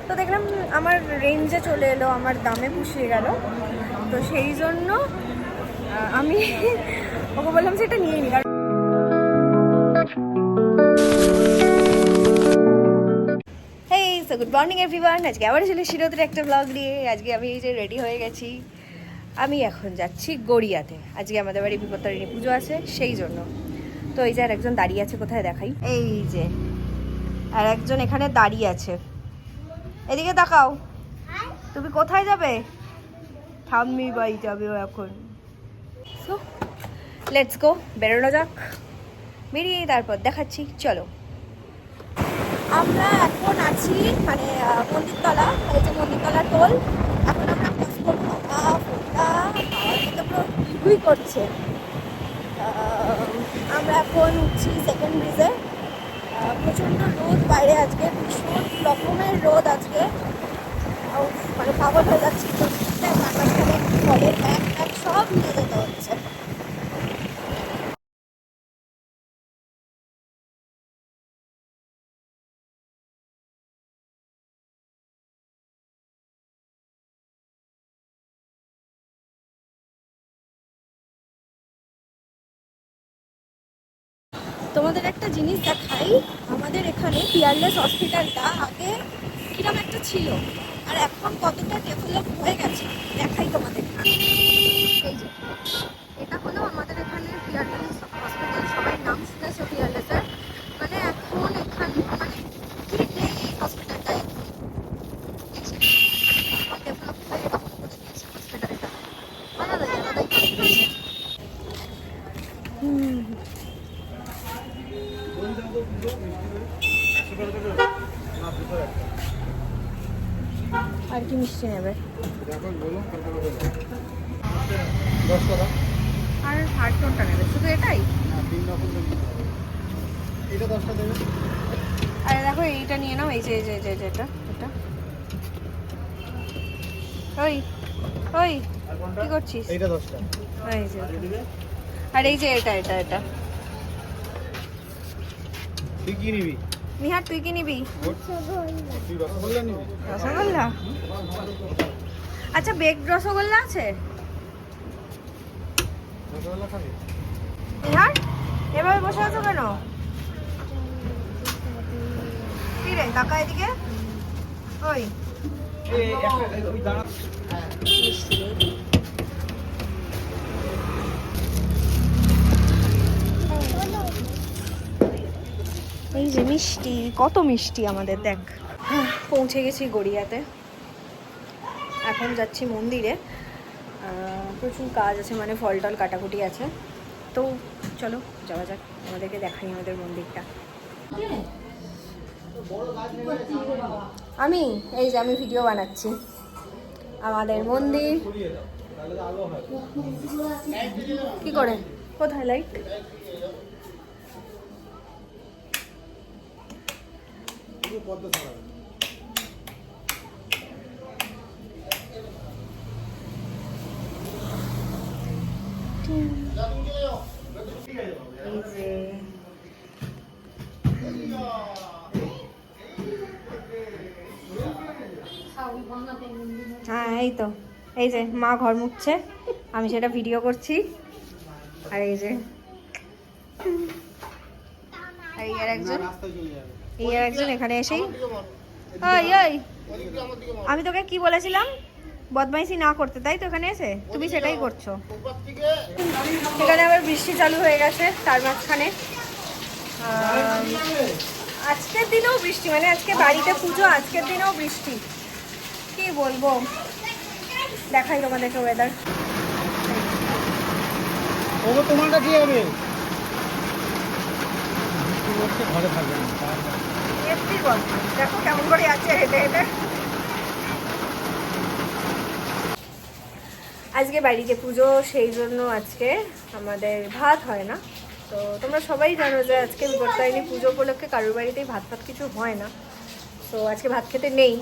তো দেখলাম আমার রেঞ্জে চলে এলো, আমার দামে পুষিয়ে গেল। তো সেই জন্য আমি ওকে বললাম সেটা নিয়ে নি। হেই সো গুড মর্নিং এভরিওয়ান, আজকে আবার চলে শিরোদের একটা ব্লগ নিয়ে। আজকে আমি এই যে রেডি হয়ে গেছি, আমি এখন যাচ্ছি গড়িয়াতে। আজকে আমাদের বাড়ি বিপত্তারিণী পুজো আছে, সেই জন্য। তো এই যে আর একজন দাঁড়িয়ে আছে, কোথায় দেখাই, এই যে আর একজন এখানে দাঁড়িয়ে আছে। এদিকে তাকাও, তুমি কোথায় যাবে? ঠাম্মির বাড়ি যাবে ও এখন। সো লেটস গো, বেরোনো যাক। বেরিয়ে তারপর দেখাচ্ছি, চলো। আমরা এখন আছি মানে মন্দিরতলা, এই যে মন্দিরতলা টোল। এখন আমরা ক্রস করবো, পুরো করছে। আমরা এখন উঠছি সেকেন্ড ব্রিজে। প্রচণ্ড রোদ বাইরে, আজকে ভীষণ রকমের রোদ আজকে, মানে পাগল হয়ে যাচ্ছি। ফলের ব্যাগ ট্যাগ সব নিয়ে যেতে হচ্ছে। তোমাদের একটা জিনিস দেখাই, আমাদের এখানে পিয়ারলেস হসপিটালটা আগে কিরকম একটা ছিল, আর এখন কতটা ডেভেলপ হয়ে গেছে দেখাই তোমাদের। এই যে এটা হলো আমাদের এখানে পিয়ারলেস হসপিটাল, সবাই নাম শুনেছো পিয়ারলেসের। মানে এখন এখানে মানে কি নেই এই হসপিটালটায়, ডেভেলপ হয়ে এরকম করে দিয়েছে হসপিটালটা, আলাদাই আলাদাই করে দিয়েছে। আর কি মিষ্টি নেবে? আর হার কোনটা নেবে? শুধু এটাই? আরে দেখো এইটা নিয়ে নাও, এই যে এটা এটা। ওই ওই কি করছিস? এইটা 10টা। এই যে আর এই যে এটা এটা এটা। তুই কি নিবি? নিহার তুই কি নিবি? রসগোল্লা নিবি? রসগোল্লা? আচ্ছা বেক রসগোল্লা আছে? রসগোল্লা খাবি? নিহার এভাবে বসে আছো কেন? কি রে কাকা এদিকে? ওই এই যে মিষ্টি, কত মিষ্টি আমাদের। দেখ পৌঁছে গেছি গড়িয়াতে, এখন যাচ্ছি মন্দিরে। প্রচুর কাজ আছে, মানে ফল টল কাটাকুটি আছে। তো চলো যাওয়া যাক, আমাদেরকে দেখাই আমাদের মন্দিরটা। আমি এই যে আমি ভিডিও বানাচ্ছি আমাদের মন্দির। কি করে? কোথায় লাইট? হ্যাঁ এই তো, এই যে মা ঘর মুছছে, আমি সেটা ভিডিও করছি। আর এই যে এই আর একজন এখানে এসেই, ওই ওই আমি তোকে কি বলেছিলাম বদমাইশি না করতে, তাই তো এখানে এসে তুমি সেটাই করছো। এখানে আবার বৃষ্টি চালু হয়ে গেছে তার মাঝখানে। আজকের দিনেও বৃষ্টি, মানে আজকে বাড়িতে পুজো, আজকের দিনেও বৃষ্টি। কি বলবো, দেখাই তোমাদেরকে ওয়েদার। তোমারটা কি হবে? ঘরে থাকবে না, দেখো কেমন করে আছে হেঁটে হেঁটে। আজকে বাড়িতে পুজো, সেই জন্য আজকে আমাদের ভাত হয় না। তো তোমরা সবাই জানো যে আজকে বিপত্তারিণী পুজো উপলক্ষে কারোর বাড়িতেই ভাত ফাত কিছু হয় না। তো আজকে ভাত খেতে নেই,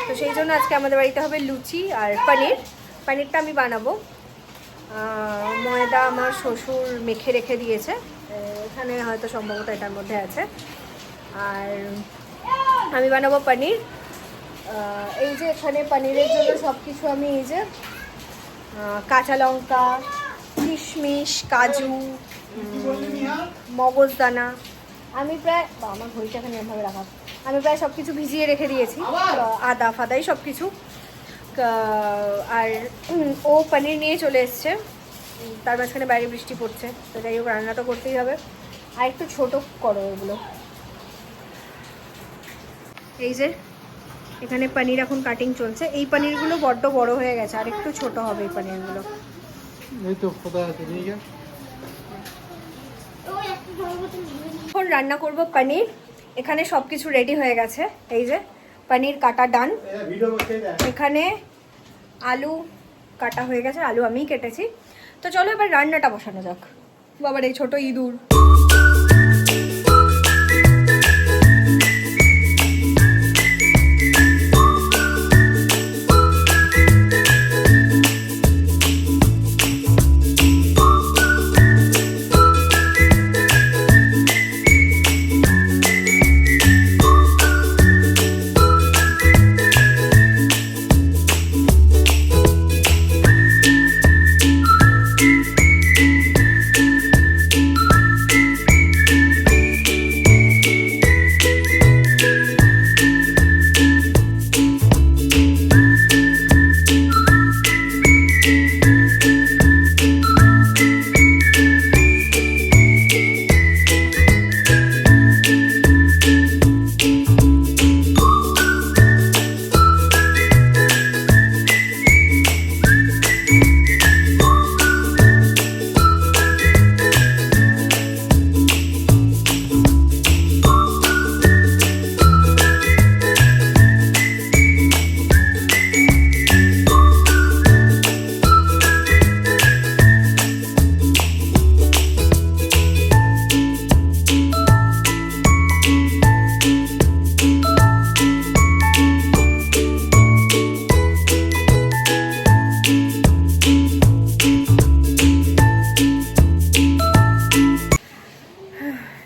তো সেই জন্য আজকে আমাদের বাড়িতে হবে লুচি আর পনির। পনিরটা আমি বানাবো, ময়দা আমার শ্বশুর মেখে রেখে দিয়েছে, এখানে হয়তো সম্ভবত এটার মধ্যে আছে। আর আমি বানাবো পনির। এই যে এখানে পনিরের জন্য সব কিছু আমি এই যে কাঁচা লঙ্কা, কিশমিশ, কাজু, মগজদানা, আমি প্রায় আমার ঘড়িটা এখানে এভাবে রাখা, আমি প্রায় সব কিছু ভিজিয়ে রেখে দিয়েছি, আদা ফাদাই সব কিছু। আর ও পনির নিয়ে চলে এসছে, তার মাঝখানে বাইরে বৃষ্টি পড়ছে, তো যাই হোক রান্না তো করতেই হবে। আর একটু ছোটো করো এগুলো। এই যে এখানে পনির এখন কাটিং চলছে, এই পনিরগুলো বড্ড বড় হয়ে গেছে, আর একটু ছোট হবে এই পনিরগুলো। এই তো এখন রান্না করব পনির। এখানে সব কিছু রেডি হয়ে গেছে, এই যে পনির কাটা ডান। এখানে আলু কাটা হয়ে গেছে, আলু আমিই কেটেছি। তো চলো এবার রান্নাটা বসানো যাক। বাবার এই ছোট ইঁদুর।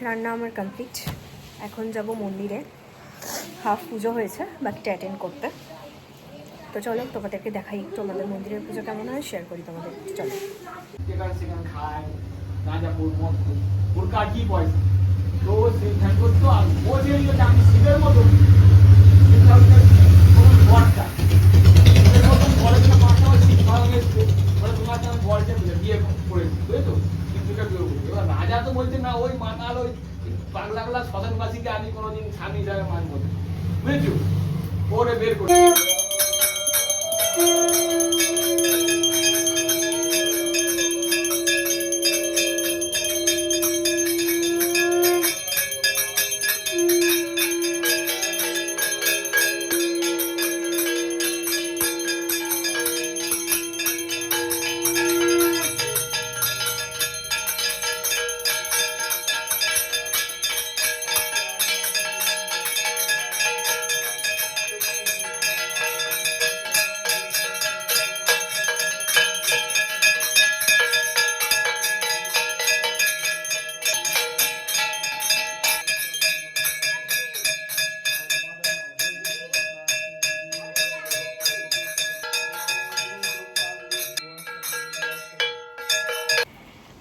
রান্না আমার কমপ্লিট। এখন যাব মন্দিরে, হাফ পুজো হয়েছে, বাকিটা অ্যাটেন্ড করতে। তো চলো তোমাদেরকে দেখাই একটু আমাদের মন্দিরের পুজো কেমন হয়, শেয়ার করি তোমাদের। চলো। রাজা তো বলছে না, ওই মাতাল ওই পাগলা শ্মশানবাসীকে আমি কোনোদিন স্বামী হিসাবে মানব না, বুঝেছো? ওরে বের করে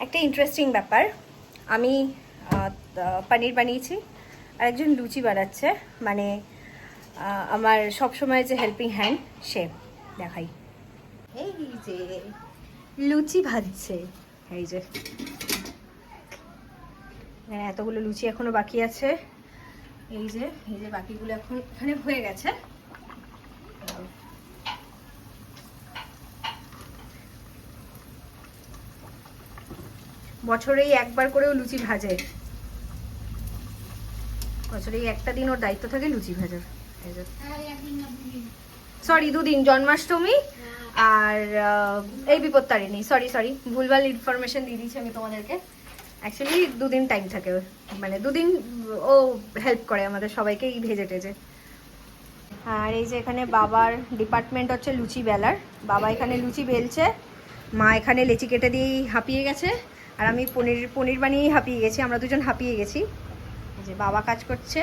একটা ইন্টারেস্টিং ব্যাপার, আমি পনির বানিয়েছি আর একজন লুচি বানাচ্ছে, মানে আমার সবসময় যে হেল্পিং হ্যান্ড সে। দেখাই, এই যে লুচি ভাজছে, এই যে এতগুলো লুচি এখনো বাকি আছে, এই যে বাকিগুলো এখন এখানে হয়ে গেছে। বছরেই একবার করেও লুচি ভাজে, বছরেই একটা দিন ওর দায়িত্ব থাকে লুচি ভাজার। সরি, দুদিন, জন্মাষ্টমী আর এই বিপত্তারিণী। সরি ভুলভাল ইনফরমেশন দিয়ে দিয়েছি আমি তোমাদেরকে। অ্যাকচুয়ালি দুদিন টাইম থাকে, মানে দুদিন ও হেল্প করে আমাদের সবাইকে এই ভেজে টেজে। আর এই যে এখানে বাবার ডিপার্টমেন্ট হচ্ছে লুচি বেলার, বাবা এখানে লুচি বেলছে, মা এখানে লেচি কেটে দিয়েই হাঁপিয়ে গেছে, আর আমি পনির বানিয়েই হাঁপিয়ে গেছি, আমরা দুজন হাঁপিয়ে গেছি। এই যে বাবা কাজ করছে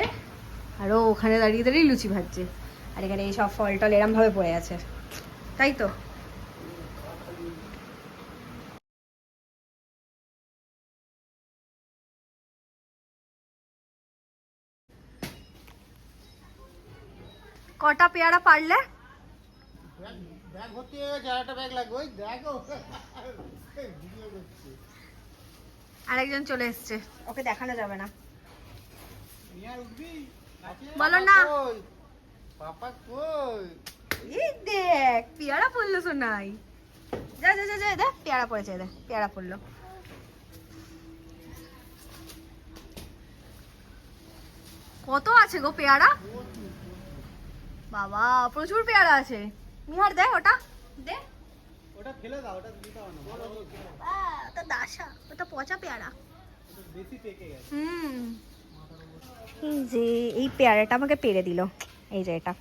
আর ও ওখানে দাঁড়িয়ে দাঁড়িয়ে লুচি ভাজছে। আর এখানে এই সব ফল টল এরমভাবে পড়ে আছে, তাই তো। কটা পেয়ারা পারলে? ব্যাগ ভর্তি হয়ে গেছে, আরেকটা ব্যাগ লাগবে। ওই দেখো আরেকজন চলে এসছে, ওকে দেখানো যাবে না। উঠবি? বলো না। পাপা কই? এই দেখ পেয়ারা পড়লো সোনাই। যা যা যা যা, দেখ পেয়ারা পড়েছে, দেখ পেয়ারা পড়লো। কত আছে গো পেয়ারা? বাবা প্রচুর পেয়ারা আছে। মিহার দেখ ওটা, দে। ওটা ফেলে দাও, ওটা দিতে হবে না। ওটা দাসা, ওটা পচা পেয়ারা। বেশি পেকে গেছে। এই যে এই পেয়ারাটা আমাকে পেড়ে দিল, এই যে এটা।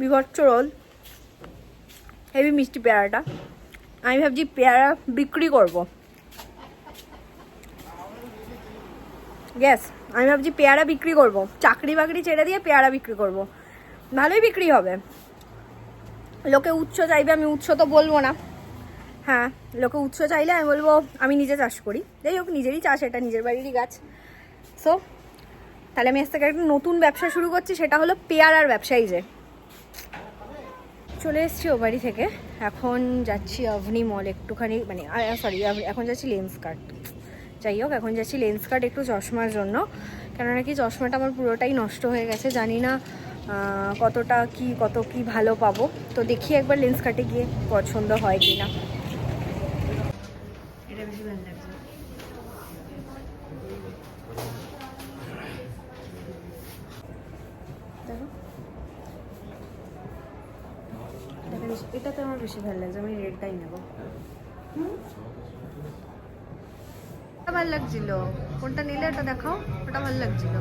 বিভৎস রোল, হেভি মিষ্টি পেয়ারাটা। আমি ভাবছি পেয়ারা বিক্রি করব। গ্যাস, আমি ভাবছি পেয়ারা বিক্রি করব, চাকরি বাকরি ছেড়ে দিয়ে পেয়ারা বিক্রি করব, ভালোই বিক্রি হবে। লোকে উৎস চাইবে, আমি উৎস তো বলবো না। হ্যাঁ, লোকে উৎস চাইলে আমি বলবো আমি নিজে চাষ করি। যাই হোক, নিজেরই চাষ, এটা নিজের বাড়িরই গাছ। সো তাহলে আমি আজ থেকে একটা নতুন ব্যবসা শুরু করছি, সেটা হলো পেয়ারার ব্যবসায়ী। যে চলে এসেছি ও বাড়ি থেকে, এখন যাচ্ছি অভনি মল একটুখানি, মানে সরি এখন যাচ্ছি লেন্সকার্ট। যাই হোক, এখন যাচ্ছি লেন্সকার্ট একটু চশমার জন্য, কেননা কি চশমাটা আমার পুরোটাই নষ্ট হয়ে গেছে। জানি না কতটা কত কি ভালো পাবো, তো দেখি একবার লেন্সকার্টে গিয়ে পছন্দ হয় কি না। এটা বেশি ভালো লাগছে। এটাতে আমার বেশি ভালো লাগছে, আমি রেডটাই নেবো। ভালো লাগছিল, কোনটা নিলে এটা দেখাও। ওটা ভালো লাগছিল,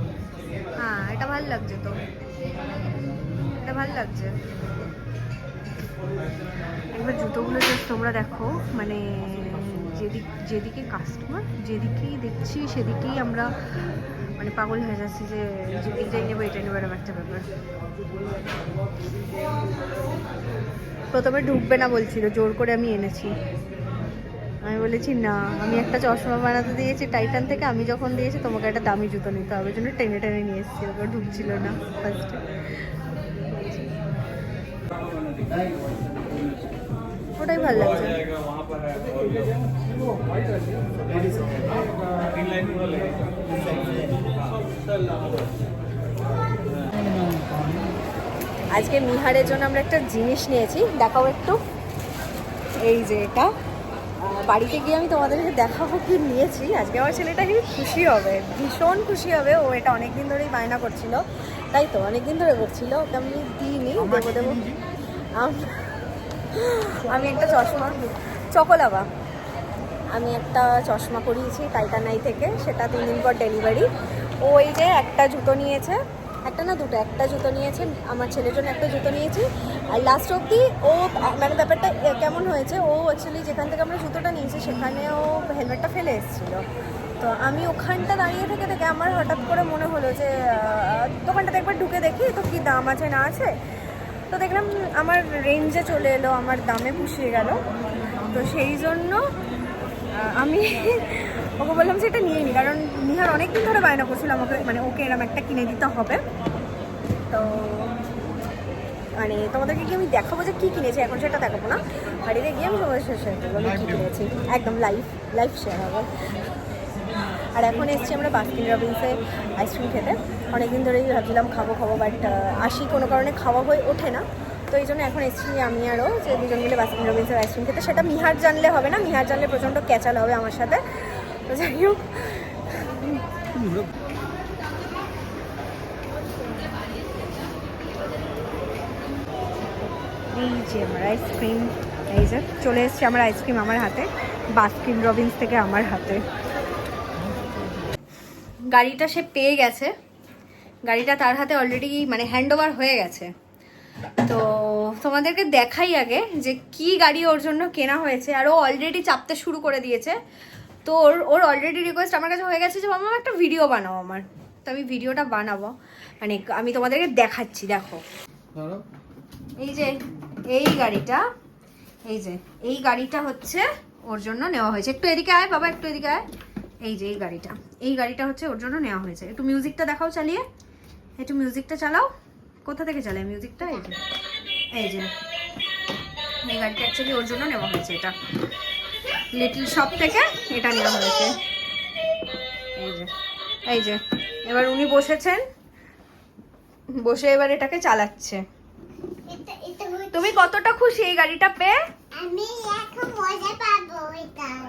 হ্যাঁ এটা ভালো লাগছে, তো এটা ভালো লাগছে। একবার জুতোগুলো জাস্ট তোমরা দেখো, মানে যেদিকে কাস্টমার যেদিকেই দেখছি সেদিকেই আমরা মানে পাগল হয়ে যাচ্ছি যে এইটাই নেবো এটাই নেবো, এরকম একটা ব্যাপার। প্রথমে ঢুকবে না বলছিল, জোর করে আমি এনেছি। আমি বলেছি না, আমি একটা চশমা বানাতে দিয়েছি টাইটান থেকে, আমি যখন দিয়েছি তোমাকে একটা দামি জুতো নিতে হবে, জন্য টেনে টেনে নিয়ে এসেছি। ওকে ঢুকছিল না ফার্স্টে। ওটাই ভালো লাগছে। আজকে মিহারের জন্য আমরা একটা জিনিস নিয়েছি, দেখাও একটু। এই যে এটা, বাড়িতে গিয়ে আমি তোমাদেরকে দেখাবো কি নিয়েছি। আজকে আমার ছেলেটা কি খুশি হবে, ভীষণ খুশি হবে। ও এটা অনেকদিন ধরেই বায়না করছিল, তাই তো অনেকদিন ধরে করছিল, ওকে আমি দিইনি, দেবো। আমি একটা চশমা, চকোলাবা, আমি একটা চশমা করিয়েছি টাইটানাই থেকে, সেটা 3 দিন পর ডেলিভারি। ও এই যে একটা জুতো নিয়েছে, একটা না দুটো, একটা জুতো নিয়েছে আমার ছেলের জন্য, একটা জুতো নিয়েছি। আর লাস্ট অবধি ও মানে ব্যাপারটা কেমন হয়েছে, ও অ্যাকচুয়ালি যেখান থেকে আমরা জুতোটা নিয়েছি সেখানে ও হেলমেটটা ফেলে এসেছিলো। তো আমি ওখানটা দাঁড়িয়ে থেকে আমার হঠাৎ করে মনে হলো যে দোকানটাতে একবার ঢুকে দেখি তো কি দাম আছে না আছে। তো দেখলাম আমার রেঞ্জে চলে এলো, আমার দামে পুষিয়ে গেল। তো সেই জন্য আমি ওকে বললাম যে এটা নিয়ে নিই, কারণ নিহার অনেকদিন ধরে বায়না করছিল আমাকে, মানে ওকে এরম একটা কিনে দিতে হবে। তো মানে তোমাদেরকে কি আমি দেখাবো যে কী কিনেছি, এখন সেটা দেখাবো না, বাড়িতে গিয়ে আমি তোমাদের শেয়ার করবো আমি কী কিনেছি, একদম লাইভ শেয়ার হবে। আর এখন এসেছি আমরা বাস্কিন রবিন্সে আইসক্রিম খেতে। অনেকদিন ধরেই ভাবছিলাম খাবো, বাট আসি কোনো কারণে খাওয়া হয়ে ওঠে না। তো এই জন্য এখন এসেছি আমি আরও, যে দুজন মিলে বাস্কিন রবিন্সের আইসক্রিম খেতে। সেটা মিহার জানলে হবে না, মিহার জানলে প্রচণ্ড ক্যাচাল হবে আমার সাথে। তো যাই হোক, এই যে আমার আইসক্রিম, এই যে চলে এসছে আমার আইসক্রিম আমার হাতে, বাস্কিন রবিন্স থেকে আমার হাতে। গাড়িটা সে পেয়ে গেছে, গাড়িটা তার হাতে অলরেডি মানে হ্যান্ড ওভার হয়ে গেছে। তো তোমাদেরকে দেখাই আগে যে কি গাড়ি ওর জন্য কেনা হয়েছে। আর ও অলরেডি চাপতে শুরু করে দিয়েছে। তো ওর অলরেডি রিকোয়েস্ট আমার কাছে হয়ে গেছে যে মামা একটা ভিডিও বানাও আমার। তো আমি ভিডিওটা বানাবো, মানে আমি তোমাদেরকে দেখাচ্ছি। দেখো ধরো এই যে এই গাড়িটা, এই গাড়িটা হচ্ছে ওর জন্য নেওয়া হয়েছে। একটু এদিকে আয় বাবা, একটু এদিকে আয়। এই যে এই গাড়িটা হচ্ছে ওর জন্য নেওয়া হয়েছে। একটু মিউজিকটা দেখাও চালিয়ে, একটু মিউজিকটা চালাও। কোথা থেকে চালায় মিউজিকটা? এই যে এই গাড়িটা অ্যাকচুয়ালি ওর জন্য নেওয়া হয়েছে। এটা লিটল শপ থেকে এটা নেওয়া হয়েছে। এই যে এবার উনি বসেছেন, বসে এবার এটাকে চালাচ্ছে। তুমি কতটা খুশি এই গাড়িটা পেয়ে? আমি এখন মজা পাবো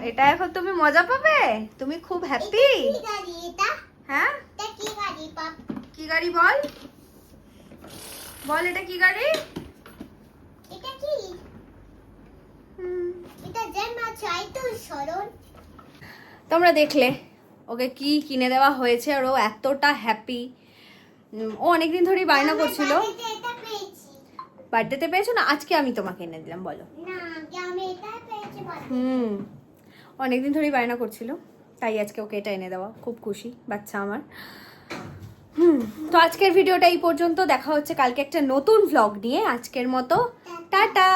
এটা এখন তুমি মজা পাবে, তুমি খুব হ্যাপি। কি গাড়ি এটা? হ্যাঁ এটা কি গাড়ি পাপ? কি গাড়ি বল, বল এটা কি গাড়ি? এটা কি? এটা যে মাছ আই তো সরল। তোমরা দেখলে ওকে কি কিনে দেওয়া হয়েছে, আর ও এতটা হ্যাপি। ও অনেকদিন ধরেই বায়না করছিল। এটা পেয়েছি। বার্থডেতে পেয়েছো না, আজকে আমি তোমাকে এনে দিলাম। বলো। না, আমি এটা পেয়েছি বল। অনেকদিন ধরেই বায়না করছিল, তাই আজকে ওকে এটা এনে দেওয়া। খুব খুশি বাচ্চা আমার। তো আজকের ভিডিওটা এই পর্যন্ত। দেখা হচ্ছে কালকে একটা নতুন ভ্লগ নিয়ে। আজকের মতো টাটা।